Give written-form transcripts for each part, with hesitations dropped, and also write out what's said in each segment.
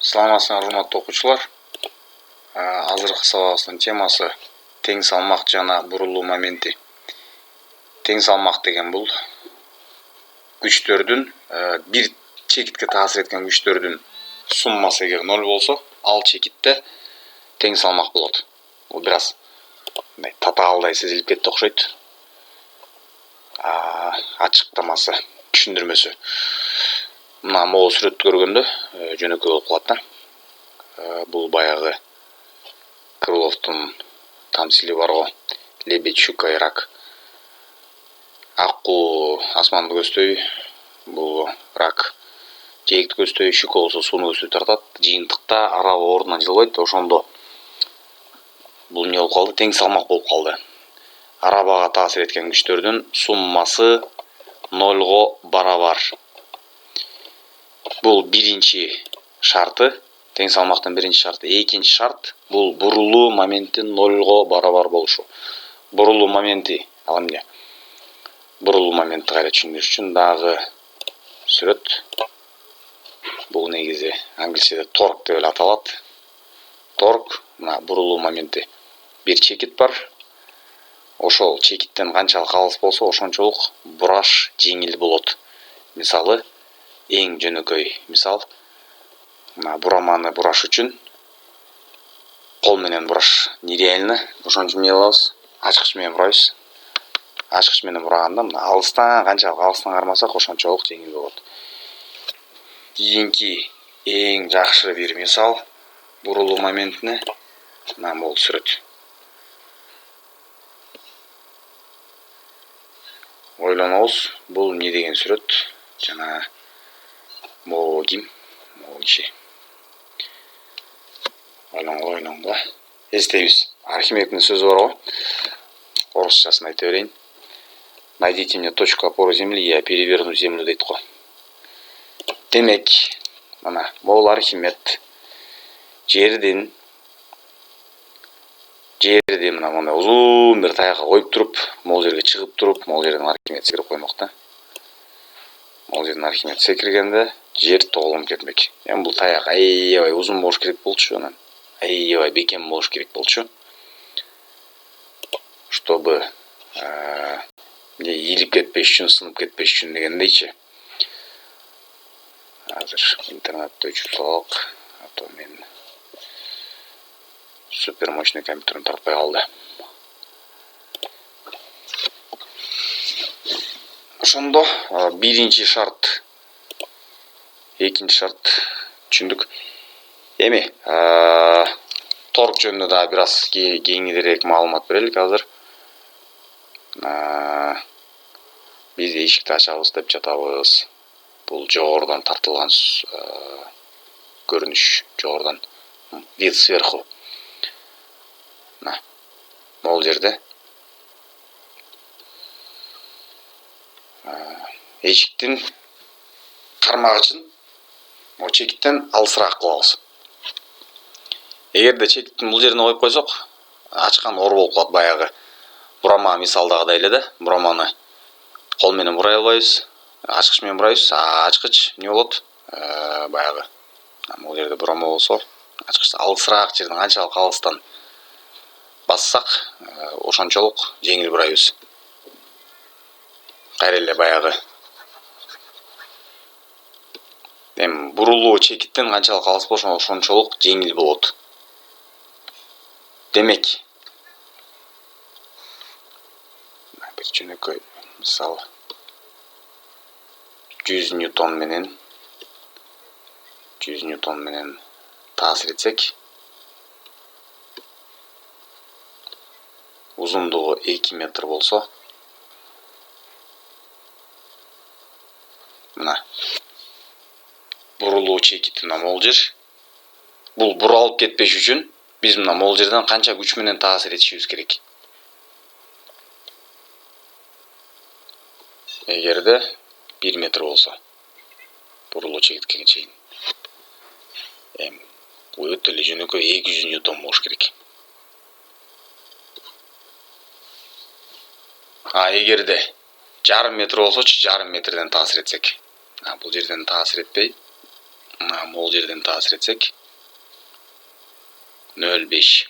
Саламатсыздар, урматтуу окуучулар. Азыркы сабагыбыздын темасы тең салмак жана бурулуу моменти. Тең салмак деген бул күчтөрдүн бир чекитке таасир эткен күчтөрдүн суммасы эгер 0 болсо, ал чекитте тең салмак болот. Бул бир аз татаалдай сезилип кетти окшойт. Ачыктамасы, түшүндүрмөсү. Мына могу сүрөттү көргөндө жөнөкөй болуп калат да. Бул баягы Крыловдун тамсили бар го. Лебедь, щука и рак. Аккуу асманды көздөй, бул рак жээкти көздөй, щука болсо сууну көздөй тартат. Жыйынтыкта араба ордунан жылбайт, ошондо бул эмне болуп калды? Тең салмак болуп калды. Арабага таасир эткен күчтөрдүн суммасы 0го барабар. Бул биринчи шарты, тең салмактын биринчи шарты. Экинчи шарт бул бурулуу моменттин 0го барабар болушу. Бурулуу моменти, ал эмне? Бурулуу моментти кайра түшүндүрүш үчүн дагы сүрөт. Бул негизи англисчеде торк деп эле аталат. Торк, мына бурулуу моменти. Бир чекит бар. Ошол чекиттен канчалык алыс болсо, ошончолук бураш жеңил болот. Мисалы, эң жөнөкөй мисал, мына бураманы бураш үчүн кол менен бураш нереально. Ошон үчүн эмне кылабыз? Ачкыч менен бурабыз. Ачкыч менен бураганда мына алыстан, канчалык алыстан кармасак, ошончолук жеңил болот. Кийинки эң жакшы бир мисал бурулуу моментине мына могу сүрөт. Ойлонобуз, бул эмне деген сүрөт? Жана могу ким? Могу киши. Ойлонгула. Эстейбиз. Архимеддин сөзү бар го. Орусчасын айта берейин. Найдите мне точку опоры земли, я переверну землю дейт го. Демек, мына могул Архимед жердин мына мындай узун бир таякка коюп туруп, могул жерге чыгып туруп, могул жерден Архимед секирип коймок да. Могул жерден Архимед секиргенде жер тоголонуп кетмек. Эми бул таяк аябай узун болуш керек болчу, анан аябай бекем болуш керек болчу. Чтобы ийилип кетпеш үчүн, сынып кетпеш үчүн дегендейчи. Азыр интернетте өчүрүп салалык, а то мен супер мощный компьютерим тартпай калды. Ошондо биринчи шарт, экинчи шарт түшүндүк. Эми торк жөнүндө да бир аз кеңирээк маалымат берелик азыр. Биз эшикти ачабыз деп жатабыз. Бул жогорудан тартылган көрүнүш, жогорудан вид сверху. Могул жерде эшиктин кармагычын чекиттен алысыраак кылабыз. Эгерде чекиттин бул жерине коюп койсок, ачкан ор болуп калат баягы. Бурама мисалдагыдай эле да. Бураманы кол менен бурай албайбыз, ачкыч менен бурайбыз. Ачкыч эмне болот? Баягы могул жерде бурама болсо, ачкычты алысыраак жерден канчалык алыстан бассак, ошончолук жеңил бурайбыз. Кайра эле баягы. Эми бурулуу чекиттен канчалык алыс болсо, ошончолук жеңил болот. Демек, бир жөнөкөй мисал 100 ньютон менен таасир этсек, узундугу 2 метр болсо, мына бурулуу чекит мына могул жер. Бул буралып кетпеш үчүн биз мына могул жерден канча күч менен таасир этишибиз керек? Эгерде 1 метр болсо, бурулуу чекитке чейин. Эми бул өтө эле жөнөкөй 200 ньютон болуш керек. Эгерде жарым метр болсочу, жарым метрден таасир этсек. Бул жерден таасир этпей, Могул жерден таасир этсек 0,5.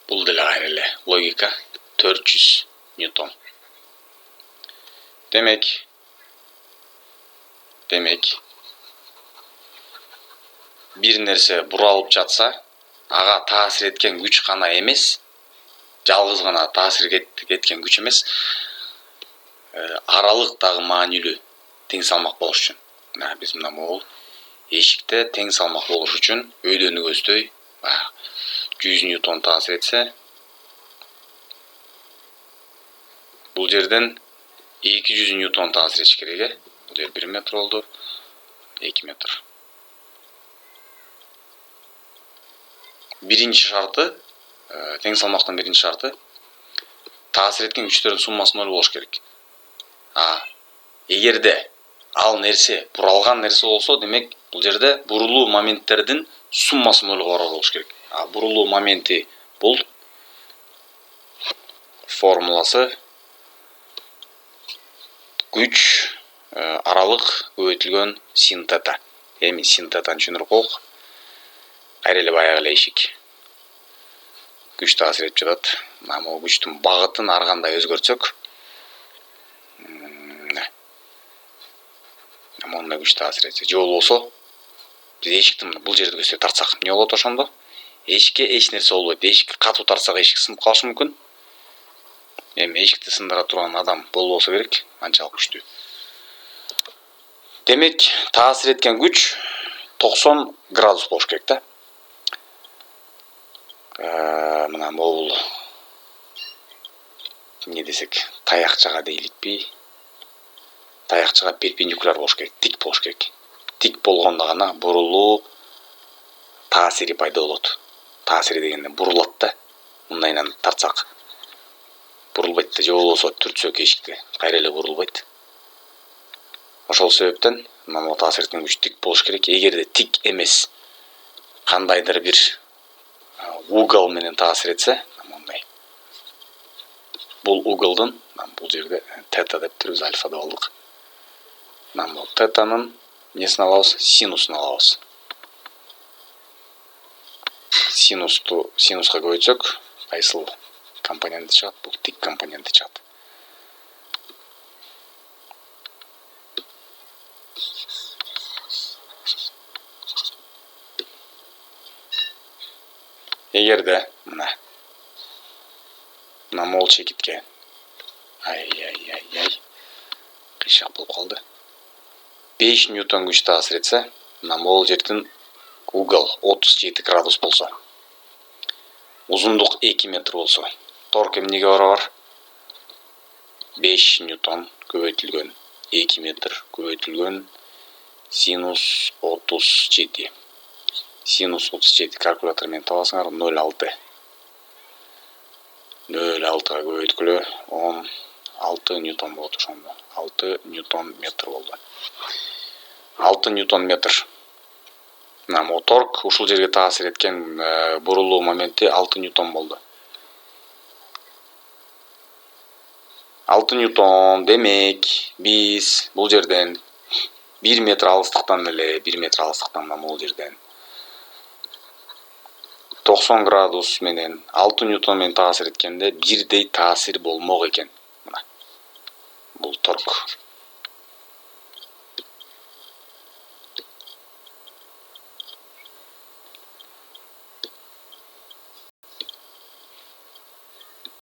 Бул деле кайра эле логика 400 ньютон. Демек бир нерсе буралып жатса, ага таасир эткен күч гана эмес, жалгыз гана таасир эткен күч эмес, аралык дагы маанилүү тең салмак болуш үчүн. Мына биз мына могул эшикте тең салмак болуш үчүн өйдөнү көздөй 100 ньютон таасир этсе, бул жерден 200 ньютон таасир этиш керек. Бул жер 1 метр болду, 2 метр. Биринчи шарты, тең салмактын биринчи шарты, таасир эткен күчтөрдүн суммасы 0 болуш керек. Эгерде ал нерсе буралган нерсе болсо, демек бул жерде бурулуу моменттердин суммасы 0 барабар болуш керек. Бурулуу моменти бул формуласы күч аралык көбөйтүлгөн син тета. Эми син тетаны түшүнүрүп коелук. Кайра эле баягы эле эшик. Күч таасир этип жатат. Могу күчтүн багытын ар кандай өзгөртсөк, мондай күч таасир этсе, же болбосо биз эшикти бул жерде көздөй тартсак, эмне болот ошондо? Эшикке эч нерсе болбойт. Эшикти катуу тартсак, эшик сынып калышы мүмкүн. Эми эшикти сындыра турган адам болбосо керек, анчалык күчтүү. Демек, таасир эткен күч 90 градус болуш керек да. Мына могул эмне десек, таякчага дейликпи? Таякчага перпендикуляр болуш керек, тик болуш керек. Тик болгондо гана бурулуу таасири пайда болот. Таасири дегенде бурулат да. Мындайынан тартсак бурулбайт да, же болбосо түртсөк эшикти кайра эле бурулбайт. Ошол себептен могу таасир эткен күч тик болуш керек. Эгерде тик эмес, кандайдыр бир угол менен таасир этсе, мондай. Бул уголдун, бул жерде тета деп турбуз, альфа деп алдык. Бул тетанын несин алабыз? Синусун алабыз. Синуска көбөйтсөк, кайсыл компоненти чыгат? Бул тик компоненти чыгат. Эгерде мына могул чекитке кыйшак болуп калды. 5 ньютон күч таасир этсе, мына могул жердин угол 37 градус болсо, узундук 2 метр болсо, торк эмнеге барабар? 5 ньютон көбөйтүлгөн 2 метр көбөйтүлгөн синус 37. Синус 37 калькулятор менен табасыңар, 0,6. 0,6га көбөйткүлө 16 ньютон болот ошондо. 6 ньютон метр болду. 6 ньютон метр. Мына могу торк ушул жерге таасир эткен бурулуу моменти 6 ньютон болду. 6 ньютон, демек биз бул жерден 1 метр алыстыктан могул жерден 90 градус менен 6 ньютон менен таасир эткенде бирдей таасир болмок экен. Мына бул торк.